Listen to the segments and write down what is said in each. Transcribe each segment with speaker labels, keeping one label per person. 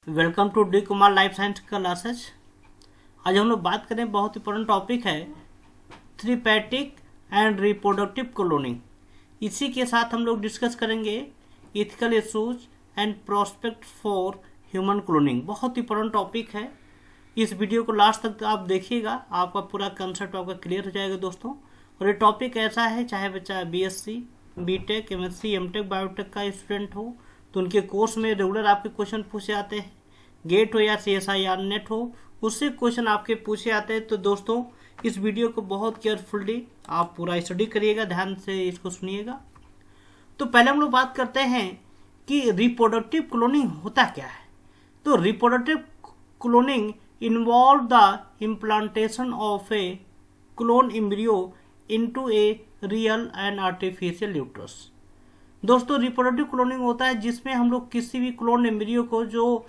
Speaker 1: Welcome to D Kumar life science classes. आज हम लोग बात करें बहुत इंपॉर्टेंट टॉपिक है थेरेपेटिक एंड रिप्रोडक्टिव क्लोनिंग। इसी के साथ हम लोग डिस्कस करेंगे ethical issues and prospect for human cloning. बहुत इंपॉर्टेंट टॉपिक है, इस वीडियो को लास्ट तक आप देखिएगा, आपका पूरा कंसेप्ट आपका क्लियर हो जाएगा दोस्तों। और ये टॉपिक ऐसा है, चाहे बच्चा BSc, BTech, MSc, MTech, biotech का स्टूडेंट हो तो उनके कोर्स में रेगुलर आपके क्वेश्चन पूछे आते हैं। गेट हो या CSIR नेट हो, उससे क्वेश्चन आपके पूछे आते हैं। तो दोस्तों इस वीडियो को बहुत केयरफुली आप पूरा स्टडी करिएगा, ध्यान से इसको सुनिएगा। तो पहले हम लोग बात करते हैं कि रिप्रोडक्टिव क्लोनिंग होता क्या है। तो reproductive cloning involve the implantation of A clone embryo into a real and artificial uterus. दोस्तों रिप्रोडक्टिव क्लोनिंग होता है जिसमें हम लोग किसी भी क्लोन एम्ब्रियो को जो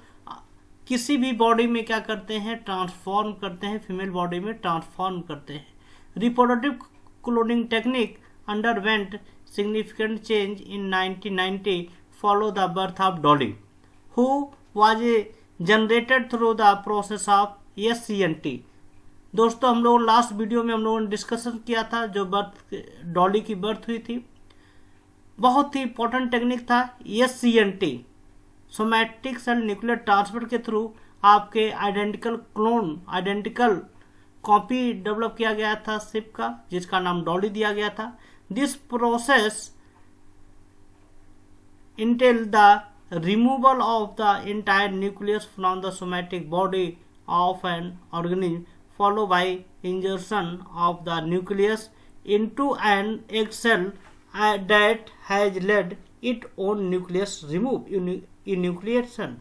Speaker 1: किसी भी बॉडी में क्या करते हैं, ट्रांसफॉर्म करते हैं, फीमेल बॉडी में ट्रांसफॉर्म करते हैं। Reproductive cloning technique underwent significant change in 1990 follow the birth of Dolly, who was generated through the process of SCNT। दोस्तों हम लोग लास्ट वीडियो में हम लोगों ने डिस्कशन किया था जो डॉली की बर्थ हुई थी, बहुत ही इंपॉर्टेंट टेक्निक था SCNT, somatic cell nuclear transfer के थ्रू आपके आइडेंटिकल कॉपी डेवलप किया गया था शिप का, जिसका नाम डॉली दिया गया था। This process entail the removal of the entire nucleus from the somatic body of an organism, followed by insertion of the nucleus into an egg cell that has led its own nucleus remove enucleation।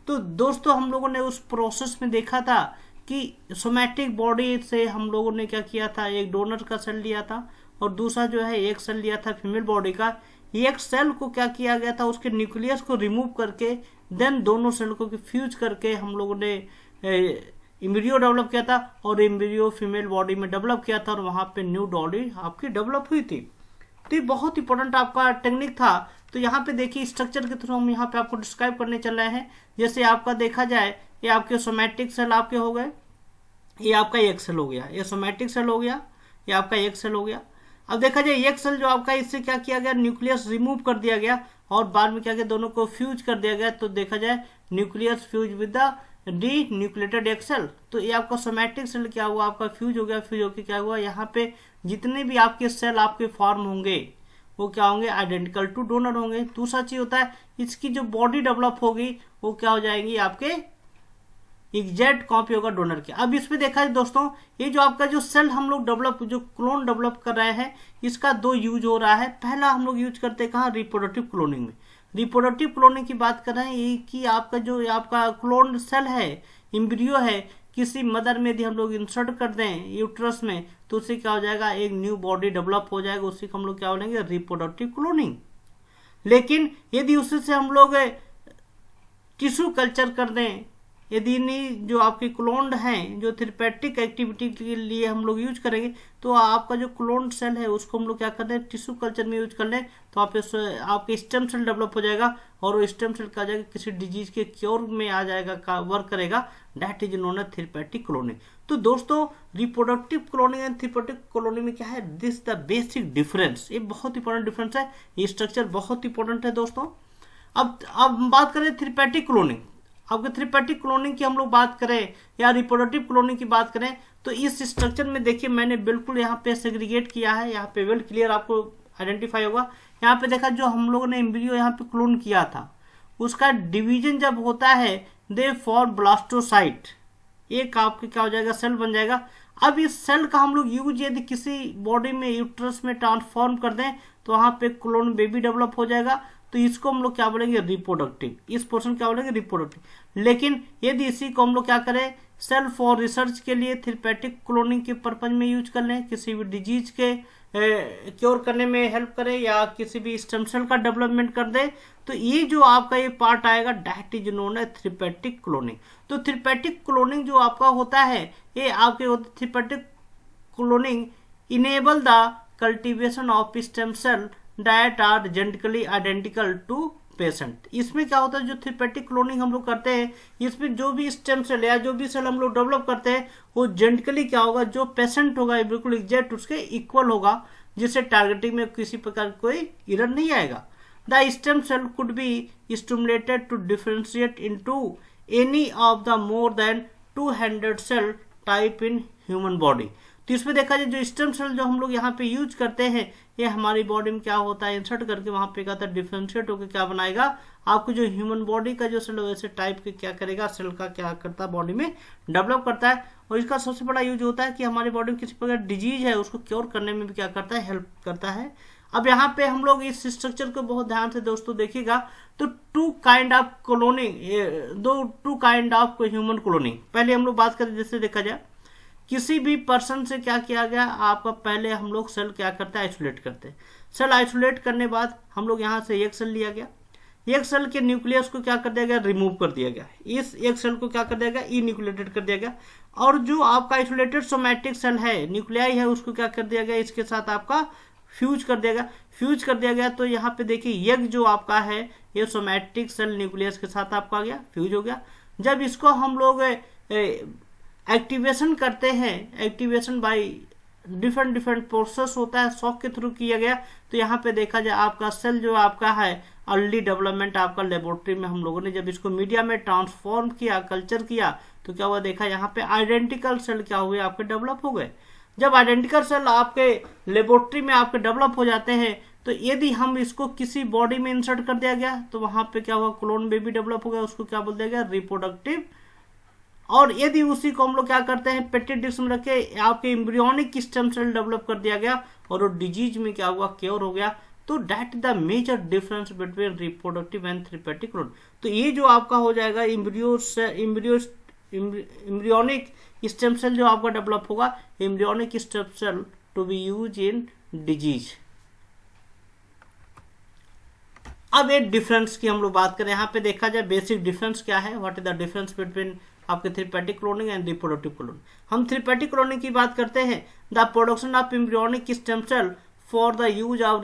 Speaker 1: तो दोस्तों हम लोगों ने उस process में देखा था कि सोमैटिक बॉडी से हम लोगों ने क्या किया था, एक डोनर का सेल लिया था और दूसरा जो है एक सेल लिया था फीमेल बॉडी का। एक सेल को क्या किया गया था, उसके न्यूक्लियस को रिमूव करके देन दोनों सेल को फ्यूज करके हम लोगों ने एम्ब्रियो डेवलप किया था और एम्ब्रियो फीमेल बॉडी में डेवलप किया था और वहां पे न्यू डॉली आपकी डेवलप हुई थी। तो ये बहुत इंपॉर्टेंट आपका टेक्निक था। तो यहाँ पे देखिए स्ट्रक्चर के थ्रू हम यहाँ पे आपको डिस्क्राइब करने चल रहे हैं। जैसे आपका देखा जाए, ये आपके सोमैटिक सेल आपके हो गए, ये आपका एक सेल हो गया, ये सोमैटिक सेल हो गया, ये आपका एक सेल हो गया। अब देखा जाए एक सेल जो आपका, इससे क्या किया गया, न्यूक्लियस रिमूव कर दिया गया और बाद में क्या किया, दोनों को फ्यूज कर दिया गया। तो देखा जाए nucleus fuse with the D nucleated एक सेल। तो ये आपका सोमैटिक सेल क्या हुआ, आपका फ्यूज हो गया। फ्यूज होकर क्या हुआ, यहाँ पे जितने भी आपके सेल आपके फॉर्म होंगे वो क्या होंगे, आइडेंटिकल टू डोनर होंगे। दूसरा चीज होता है इसकी जो बॉडी डेवलप होगी वो क्या हो जाएंगी, आपके एग्जैक्ट कॉपी होगा डोनर के। अब इसमें देखा जाए दोस्तों, ये जो आपका जो सेल हम लोग जो क्लोन डेवलप कर रहे हैं, इसका दो यूज हो रहा है। पहला हम लोग यूज करते हैं कहाँ, रिप्रोडक्टिव क्लोनिंग में। रिप्रोडक्टिव क्लोनिंग की बात कर रहे हैं ये कि आपका जो आपका क्लोन सेल है, एम्ब्रियो है, किसी मदर में यदि हम लोग इंसर्ट कर दें यूट्रस में तो उससे क्या हो जाएगा, एक न्यू बॉडी डेवलप हो जाएगा। उसी को हम लोग क्या बोलेंगे, रिप्रोडक्टिव क्लोनिंग। लेकिन यदि उससे हम लोग टिश्यू कल्चर कर दें, यदि नहीं जो आपके क्लोन्ड हैं जो थेरेपेटिक एक्टिविटी के लिए हम लोग यूज करेंगे, तो आपका जो क्लोन्ड सेल है उसको हम लोग क्या कर दें, टिश्यू कल्चर में यूज कर लें तो आपके स्टेम सेल डेवलप हो जाएगा और वो स्टेम सेल का जाएगा किसी डिजीज के क्योर में आ जाएगा, का वर्क करेगा। That is known as therapeutic cloning. तो दोस्तों reproductive cloning and therapeutic cloning में क्या है, दिस द बेसिक डिफरेंस। ये बहुत इंपॉर्टेंट डिफरेंस है, ये स्ट्रक्चर बहुत इंपॉर्टेंट है दोस्तों। अब हम बात करें थेरेपेटिक क्लोनिंग। आपके थेरेपेटिक क्लोनिंग की हम लोग बात करें या रिप्रोडक्टिव क्लोनिंग की बात करें तो इस स्ट्रक्चर में देखिए मैंने बिल्कुल यहाँ पे सेग्रीगेट किया है, यहाँ पे वेल क्लियर आपको आइडेंटिफाई होगा। यहाँ पे देखा जो हम लोगों ने एम्ब्रियो यहाँ पे क्लोन किया था, उसका डिवीजन जब होता है दे फॉर ब्लास्टोसाइट, एक आपके क्या हो जाएगा, सेल बन जाएगा। अब इस सेल का हम लोग यूज यदि किसी बॉडी में यूट्रस में ट्रांसफॉर्म कर दें तो वहां पे क्लोन बेबी डेवलप हो जाएगा। तो इसको हम लोग क्या बोलेंगे, रिप्रोडक्टिव। इस पोर्शन क्या बोलेंगे, रिप्रोडक्टिव। लेकिन यदि इसी को हम लोग क्या करें, सेल फॉर रिसर्च के लिए थेरेपेटिक क्लोनिंग के पर्पज में यूज कर लें, किसी भी डिजीज के क्योर करने में हेल्प करे या किसी भी स्टेम सेल का डेवलपमेंट कर दे, तो ये जो आपका ये पार्ट आएगा that is known as therapeutic cloning. तो थेरेपेटिक क्लोनिंग जो आपका होता है, ये आपके therapeutic cloning enable the cultivation of stem cell that are genetically identical to patient. इसमें क्या होता है, जो थेरेपेटिक क्लोनिंग हम लोग करते हैं, इसमें जो भी स्टेम सेल या जो भी सेल हम लोग डेवलप करते हैं वो जेनेटिकली क्या होगा, जो पेशेंट होगा ये बिल्कुल एग्जैक्ट उसके इक्वल होगा, जिससे टारगेटिंग में किसी प्रकार कोई एरर नहीं आएगा। The stem cell could be stimulated to differentiate into any of the more than 200 cell type in human body. तो इसमें देखा जाए जो स्टेम सेल जो हम लोग यहाँ पे यूज करते हैं, ये हमारी बॉडी में क्या होता है, इंसर्ट करके वहां पे क्या होता है, डिफरेंशिएट होकर क्या बनाएगा, आपको जो ह्यूमन बॉडी का जो सेल वैसे टाइप के क्या करेगा, सेल का क्या करता है, बॉडी में डेवलप करता है। और इसका सबसे बड़ा यूज होता है कि हमारी बॉडी में किसी प्रकार डिजीज है उसको क्योर करने में भी क्या करता है, हेल्प करता है। अब यहाँ पे हम लोग इस स्ट्रक्चर को बहुत ध्यान से दोस्तों देखिएगा, तो two kind of cloning, two kind of human cloning. पहले हम लोग बात करें, जैसे देखा जाए किसी भी पर्सन से क्या किया गया, आपका पहले हम लोग सेल क्या करते हैं, आइसोलेट करते हैं। सेल आइसोलेट करने बाद हम लोग यहाँ से एक सेल लिया गया, एक सेल के न्यूक्लियस को क्या कर दिया गया, रिमूव कर दिया गया, इस एक सेल को क्या कर दिया गया, इन्यूक्लिएटेड कर दिया गया। और जो आपका आइसोलेटेड सोमैटिक सेल है, न्यूक्लियाई है, उसको क्या कर दिया गया, इसके साथ आपका फ्यूज कर दिया गया। फ्यूज कर दिया गया तो यहाँ पे देखिए एग जो आपका है ये सोमैटिक सेल न्यूक्लियस के साथ आपका आ गया, फ्यूज हो गया। जब इसको हम लोग एक्टिवेशन करते हैं, एक्टिवेशन बाय डिफरेंट प्रोसेस होता है, शॉक के थ्रू किया गया, तो यहाँ पे देखा जाए आपका सेल जो आपका है अर्ली डेवलपमेंट आपका लेबोरेटरी में हम लोगों ने जब इसको मीडिया में ट्रांसफॉर्म किया, कल्चर किया, तो क्या हुआ, देखा यहाँ पे आइडेंटिकल सेल क्या हुए, आपके डेवलप हो गए। जब आइडेंटिकल सेल आपके लेबोरेटरी में आपके डेवलप हो जाते हैं, तो यदि हम इसको किसी बॉडी में इंसर्ट कर दिया गया तो वहां पे क्या हुआ, क्लोन बेबी डेवलप हो गया, उसको क्या बोल दिया गया, रिप्रोडक्टिव। और यदि उसी को हम लोग क्या करते हैं, पेटी डिस्क में रख के आपके एम्ब्रियोनिक स्टेम सेल डेवलप कर दिया गया और वो डिजीज में क्या हुआ, क्योर हो गया। तो that the major difference between reproductive and therapeutic clone. तो ये जो आपका हो जाएगा एम्ब्रियोनिक स्टेम सेल जो आपका डेवलप होगा, embryonic stem cell to be use in disease. अब एक डिफरेंस की हम लोग बात करें, यहाँ पे देखा जाए बेसिक डिफरेंस क्या है, what is the difference between आपके therapeutic cloning and reproductive cloning. हम थेरेपेटिक क्लोनिंग की बात करते हैं, the production of embryonic stem cell for the use of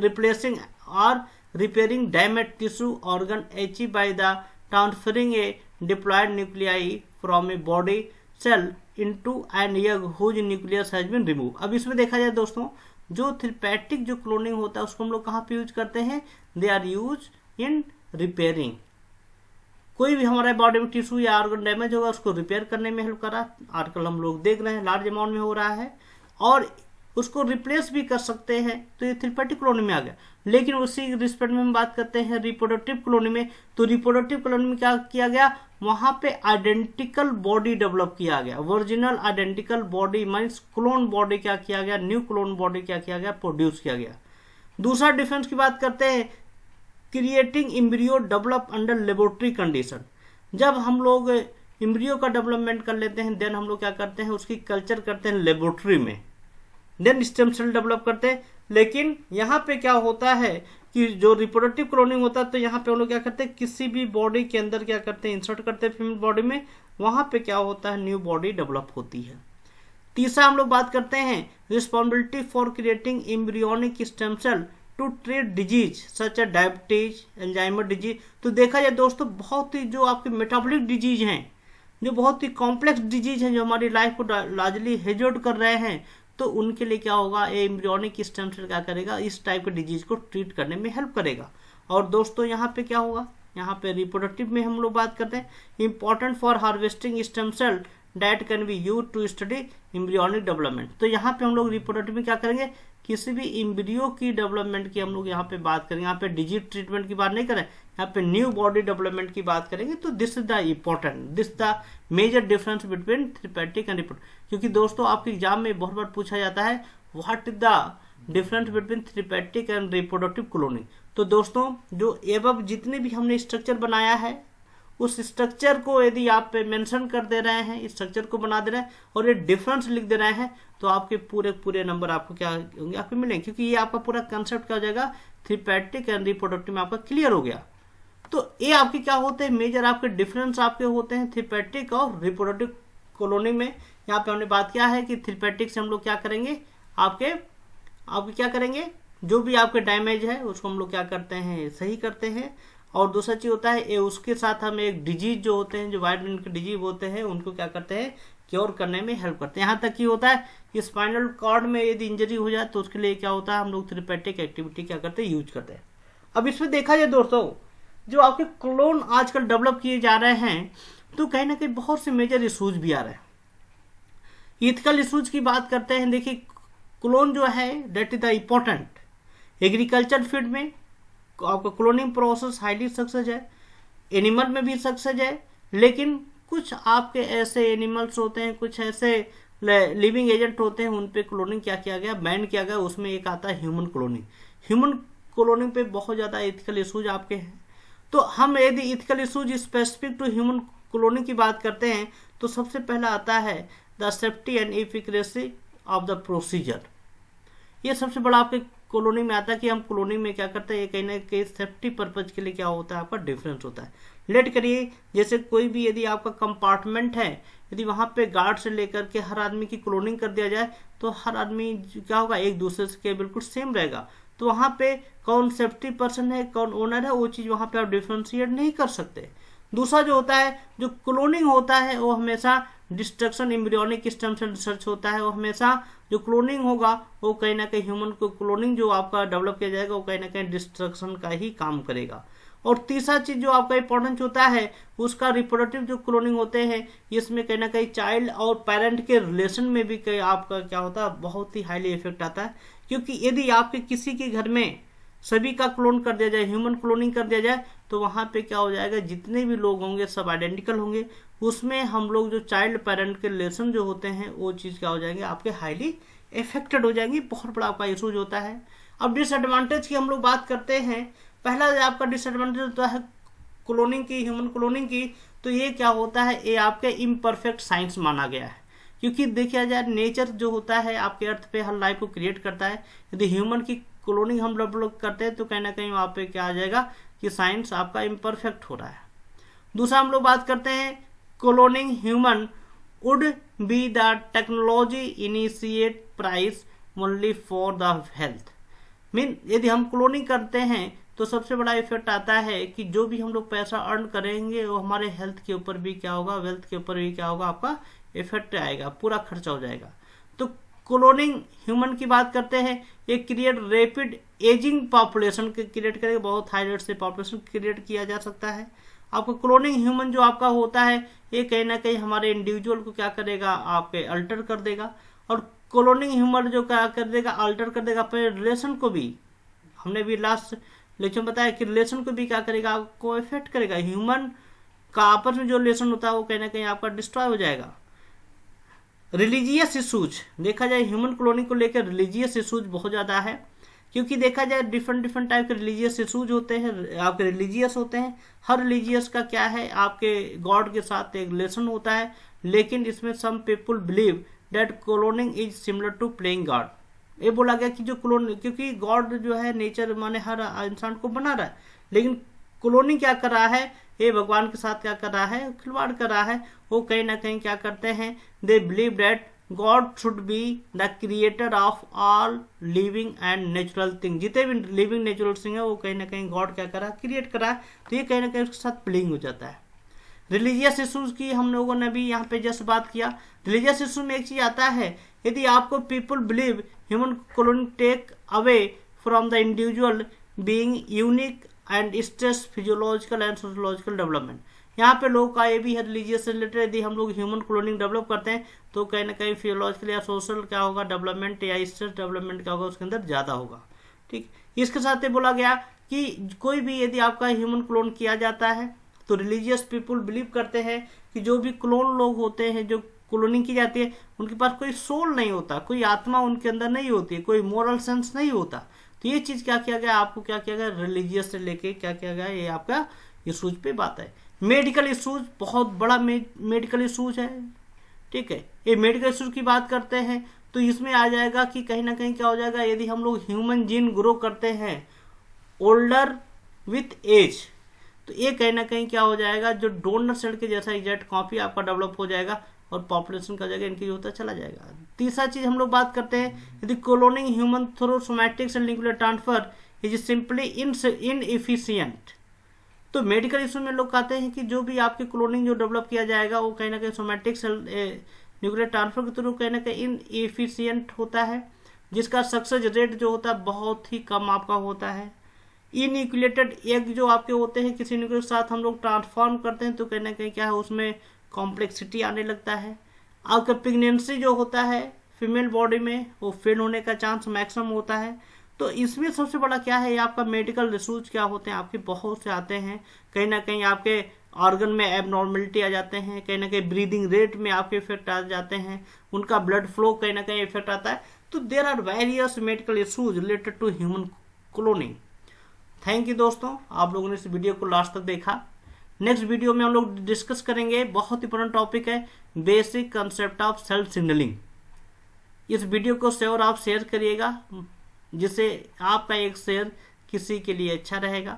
Speaker 1: replacing और repairing damage tissue organ achieve by the transferring a diploid nuclei from a body cell into an egg whose nucleus has been remove. अब इसमें देखा जाए दोस्तों, जो therapeutic जो cloning होता है उसको हम लोग कहाँ पे यूज करते हैं, they are use in repairing. कोई भी हमारे बॉडी में टिश्यू या ऑर्गन डैमेज होगा उसको रिपेयर करने में हेल्प करा, आजकल हम लोग देख रहे हैं लार्ज अमाउंट में हो रहा है, और उसको रिप्लेस भी कर सकते हैं, तो ये थेरेपेटिक क्लोनिंग में आ गया। लेकिन उसी रिस्पेक्ट में हम बात करते हैं रिप्रोडक्टिव क्लोनिंग में, तो रिप्रोडक्टिव क्लोनिंग में क्या किया गया, वहां पे आइडेंटिकल बॉडी डेवलप किया गया, original identical body means clone body क्या किया गया, न्यू क्लोन बॉडी क्या किया गया, प्रोड्यूस किया गया। दूसरा डिफरेंस की बात करते हैं, creating embryo develop under laboratory condition. जब हम लोग एम्ब्रियो का डेवलपमेंट कर लेते हैं, देन हम लोग क्या करते हैं, उसकी कल्चर करते हैं लेबोरेटरी में, देन स्टेम सेल डेवलप करते हैं। लेकिन यहाँ पे क्या होता है कि जो रिप्रोडक्टिव क्लोनिंग होता है, तो यहाँ पे हम लोग क्या करते हैं, किसी भी बॉडी के अंदर क्या करते हैं, इंसर्ट करते हैं फीमेल बॉडी में, वहां पे क्या होता है, न्यू बॉडी डेवलप होती है। तीसरा हम लोग बात करते हैं responsibility for creating embryonic stem cell to treat disease such a diabetes, Alzheimer disease. तो देखा जाए दोस्तों, बहुत ही जो आपके मेटाबॉलिक डिजीज हैं, जो बहुत ही कॉम्प्लेक्स डिजीज हैं, जो हमारी लाइफ को लार्जली हेजर्ड कर रहे हैं, तो उनके लिए क्या होगा, एम्ब्रियोनिक स्टेम सेल क्या करेगा, इस टाइप के डिजीज को ट्रीट करने में हेल्प करेगा। और दोस्तों यहाँ पे क्या होगा, यहाँ पे रिप्रोडक्टिव में हम लोग बात करते हैं, important for harvesting stem cell that can be use to study embryonic development. तो यहाँ पे हम लोग रिप्रोडक्टिव में क्या करेंगे, किसी भी एम्ब्रियो की डेवलपमेंट की हम लोग यहाँ पे बात करेंगे, यहाँ पे डिजीज ट्रीटमेंट की बात नहीं करें, यहाँ पे न्यू बॉडी डेवलपमेंट की बात करेंगे। तो this is the important, this the major difference between therapeutic and reproductive. क्योंकि दोस्तों आपके एग्जाम में बहुत बार पूछा जाता है what is the difference between therapeutic and reproductive cloning. तो दोस्तों जो एवं जितने भी हमने स्ट्रक्चर बनाया है, उस स्ट्रक्चर को यदि आप मेंशन कर दे रहे हैं, स्ट्रक्चर को बना दे रहे हैं और ये डिफरेंस लिख दे रहे हैं, तो आपके पूरे नंबर आपको क्या होंगे, आपको मिलेंगे। क्योंकि ये आपका पूरा कंसेप्ट क्या हो जाएगा, थेरेपेटिक एंड रिप्रोडक्टिव में आपका क्लियर हो गया। तो ये आपके क्या होते हैं, मेजर आपके डिफरेंस आपके होते हैं थेरेपेटिक और रिप्रोडक्टिव क्लोनिंग में। यहाँ पे हमने बात किया है कि थेरेपेटिक से हम लोग क्या करेंगे, आपके क्या करेंगे, जो भी आपके डैमेज है उसको हम लोग क्या करते हैं, सही करते हैं। और दूसरा चीज होता है उसके साथ हम एक डिजीज जो होते हैं, जो वाइड रेंज के डिजीज होते हैं, उनको क्या करते हैं, क्योर करने में हेल्प करते हैं। यहाँ तक कि होता है कि स्पाइनल कॉर्ड में यदि इंजरी हो जाए तो उसके लिए क्या होता है, हम लोग थेरेपेटिक एक्टिविटी क्या करते हैं, यूज करते हैं। अब इसमें देखा जाए दोस्तों, जो आपके क्लोन आजकल डेवलप किए जा रहे हैं, तो कहीं ना कहीं बहुत से मेजर इशूज भी आ रहे हैं। इथिकल इशूज की बात करते हैं, देखिए क्लोन जो है that is the important agriculture field में आपका क्लोनिंग प्रोसेस हाईली सक्सेस है, एनिमल में भी सक्सेस है, लेकिन कुछ आपके ऐसे एनिमल्स होते हैं, कुछ ऐसे लिविंग एजेंट होते हैं, उन पे क्लोनिंग क्या किया गया, बैन किया गया। उसमें एक आता है ह्यूमन क्लोनिंग। ह्यूमन क्लोनिंग पे बहुत ज़्यादा एथिकल इशूज आपके हैं। तो हम यदि ethical issues specific to human cloning की बात करते हैं, तो सबसे पहला आता है the safety and efficacy of the procedure. ये सबसे बड़ा आपके कॉलोनी में आता है कि हम कॉलोनी में क्या करते हैं, ये कहीं ना कहीं सेफ्टी पर्पज के लिए क्या होता है, आपका डिफरेंस होता है। लेट करिए जैसे कोई भी यदि आपका कंपार्टमेंट है, यदि वहां पे गार्ड से लेकर के हर आदमी की क्लोनिंग कर दिया जाए, तो हर आदमी क्या होगा, एक दूसरे के बिल्कुल सेम रहेगा। तो वहां पे कौन सेफ्टी पर्सन है, कौन ओनर है, वो चीज वहां पे आप डिफ्रेंशिएट नहीं कर सकते। दूसरा जो होता है, जो क्लोनिंग होता है, वो हमेशा destruction embryonic stem cell research होता है। और हमेशा जो क्लोनिंग होगा वो कहीं ना कहीं ह्यूमन को क्लोनिंग जो आपका डेवलप किया जाएगा वो कहीं ना कहीं डिस्ट्रक्शन का ही काम करेगा। और तीसरा चीज जो आपका इंपॉर्टेंट होता है, उसका रिप्रोडक्टिव जो क्लोनिंग होते हैं, इसमें कहीं ना कहीं चाइल्ड और पेरेंट के रिलेशन में भी कहीं आपका क्या होता है, बहुत ही हाईली इफेक्ट आता है। क्योंकि यदि आपके किसी के घर में सभी का क्लोन कर दिया जाए, ह्यूमन क्लोनिंग कर दिया जाए, तो वहां पे क्या हो जाएगा, जितने भी लोग होंगे सब आइडेंटिकल होंगे। उसमें हम लोग जो चाइल्ड पेरेंट के रिलेशन जो होते हैं, वो चीज क्या हो जाएंगे, आपके हाईली इफेक्टेड हो जाएंगी। बहुत बड़ा आपका इशूज होता है। अब डिसएडवांटेज की हम लोग बात करते हैं। पहला आपका डिसएडवांटेज होता है क्लोनिंग की, ह्यूमन क्लोनिंग की, तो ये क्या होता है, ये आपके इम्परफेक्ट साइंस माना गया है। क्योंकि देखा जाए नेचर जो होता है आपके अर्थ पे हर लाइफ को क्रिएट करता है। यदि ह्यूमन की क्लोनिंग हम डेवलप करते हैं तो कहीं ना कहीं वहाँ पे क्या आ जाएगा कि साइंस आपका इम्परफेक्ट हो रहा है। दूसरा हम लोग बात करते हैं cloning human would be the technology initiate price only for the health. Mean यदि हम क्लोनिंग करते हैं तो सबसे बड़ा इफेक्ट आता है कि जो भी हम लोग पैसा अर्न करेंगे वो हमारे हेल्थ के ऊपर भी क्या होगा, वेल्थ के ऊपर भी क्या होगा, आपका इफेक्ट आएगा, पूरा खर्चा हो जाएगा। तो क्लोनिंग ह्यूमन की बात करते हैं, ये क्रिएट रैपिड एजिंग पॉपुलेशन के क्रिएट करेगा, बहुत हाई रेट से पॉपुलेशन क्रिएट किया जा सकता है। आपका क्लोनिंग ह्यूमन जो आपका होता है, ये कहीं ना कहीं हमारे इंडिविजुअल को क्या करेगा, आपके अल्टर कर देगा। और क्लोनिंग ह्यूमन जो क्या कर देगा, अल्टर कर देगा अपने रिलेशन को भी। हमने भी लास्ट लेक्चर में बताया कि रिलेशन को भी क्या करेगा, आपको इफेक्ट करेगा। ह्यूमन का आपस में जो रिलेशन होता है वो कहीं ना कहीं आपका डिस्ट्रॉय हो जाएगा। रिलीजियस इशूज देखा जाए, ह्यूमन क्लोनिंग को लेकर रिलीजियस इशूज बहुत ज़्यादा है। क्योंकि देखा जाए डिफरेंट टाइप के रिलीजियस इशूज होते हैं, आपके रिलीजियस होते हैं। हर रिलीजियस का क्या है, आपके गॉड के साथ एक रिलेशन होता है। लेकिन इसमें some people believe that cloning is similar to playing God. ये बोला गया कि जो क्लोन, क्योंकि गॉड जो है नेचर माने हर इंसान को बना रहा है, लेकिन क्लोनिंग क्या कर रहा है, ये भगवान के साथ क्या कर रहा है, खिलवाड़ कर रहा है। वो कहीं ना कहीं क्या करते हैं, they believe that God should be the creator of all living and natural thing. जितने भी लिविंग नेचुरल थिंग है वो कहीं ना कहीं गॉड क्या कर रहा है, क्रिएट कर रहा है। तो ये कहीं ना कहीं उसके साथ प्लेइंग हो जाता है। रिलीजियस इशूज की हम लोगों ने भी यहाँ पे जस्ट बात किया। रिलीजियस इशू में एक चीज आता है, यदि आपको people believe human cloning take away from the individual being unique and stress physiological and sociological development. यहाँ पे लोगों का ये भी है रिलीजियस से रिलेटेड, यदि हम लोग ह्यूमन क्लोनिंग डेवलप करते हैं तो कहीं ना कहीं फिजियोलॉजिकल या सोशल क्या होगा, डेवलपमेंट या स्ट्रेस डेवलपमेंट क्या होगा, उसके अंदर ज़्यादा होगा। ठीक, इसके साथ ये बोला गया कि कोई भी यदि आपका ह्यूमन क्लोन किया जाता है तो रिलीजियस पीपुल बिलीव करते हैं कि जो भी क्लोन लोग होते हैं, जो क्लोनिंग की जाती है, उनके पास कोई सोल नहीं होता, कोई आत्मा उनके अंदर नहीं होती है, कोई मोरल सेंस नहीं होता। तो ये चीज क्या किया गया, आपको क्या किया गया, रिलीजियस से लेके क्या किया गया, ये आपका इशूज पे बात है। मेडिकल इशूज बहुत बड़ा मेडिकल इशूज है। ठीक है, ये मेडिकल इशूज की बात करते हैं तो इसमें आ जाएगा कि कहीं ना कहीं क्या हो जाएगा, यदि हम लोग ह्यूमन जीन ग्रो करते हैं ओल्डर विथ एज, तो ये कहीं ना कहीं क्या हो जाएगा, जो डोनर सेल के जैसा एग्जैक्ट कॉपी आपका डेवलप हो जाएगा। और पॉपुलेशन का जगह इंक्रीज होता चला जाएगा। तीसरा चीज हम लोग बात करते हैं, यदि cloning human through somatic cell nuclear transfer is simply inefficient. तो मेडिकल इशू में लोग कहते हैं कि जो भी आपके क्लोनिंग जो डेवलप किया जाएगा वो कहीं ना कहीं सोमैटिक सेल न्यूक्लियर ट्रांसफर के थ्रू कहीं ना कहीं इनएफिशिएंट होता है, जिसका सक्सेस रेट जो होता है बहुत ही कम आपका होता है। इनइक्युलेटेड एग जो आपके होते हैं किसी न्यूक्लियर के साथ हम लोग ट्रांसफॉर्म करते हैं तो कहीं ना कहीं क्या है उसमें कॉम्प्लेक्सिटी आने लगता है। आपका प्रेगनेंसी जो होता है फीमेल बॉडी में वो फेल होने का चांस मैक्सिमम होता है। तो इसमें सबसे बड़ा क्या है, आपका मेडिकल इशूज क्या होते हैं आपके बहुत से आते हैं, कहीं ना कहीं आपके ऑर्गन में एबनॉर्मलिटी आ जाते हैं, कहीं ना कहीं ब्रीदिंग रेट में आपके इफेक्ट आ जाते हैं, उनका ब्लड फ्लो कहीं ना कहीं इफेक्ट आता है। तो there are various medical issues related to human cloning. Thank you दोस्तों, आप लोगों ने इस वीडियो को लास्ट तक देखा। नेक्स्ट वीडियो में हम लोग डिस्कस करेंगे, बहुत इंपॉर्टेंट टॉपिक है, basic concept of cell signalling. इस वीडियो को आप शेयर करिएगा, जिससे आपका एक शेयर किसी के लिए अच्छा रहेगा।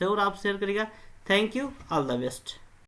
Speaker 1: आप शेयर करिएगा। Thank you, all the best.